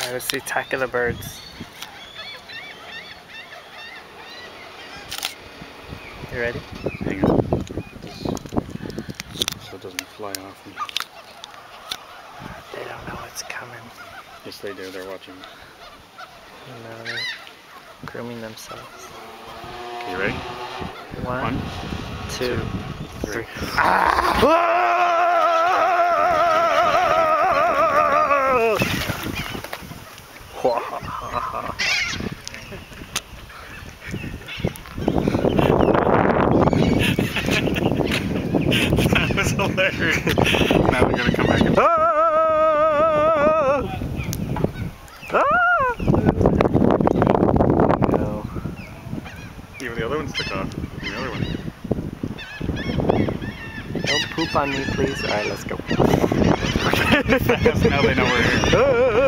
Alright, let's see attack of the birds. You ready? Hang on. So it doesn't fly off me. They don't know what's coming. Yes, they do. They're watching. No, they're grooming themselves. Okay, you ready? One, two, three. Ah! That was hilarious. Now they're gonna come back and No. even the other one took off. The other one. Don't poop on me, please. Alright, let's go. Now they know we're here.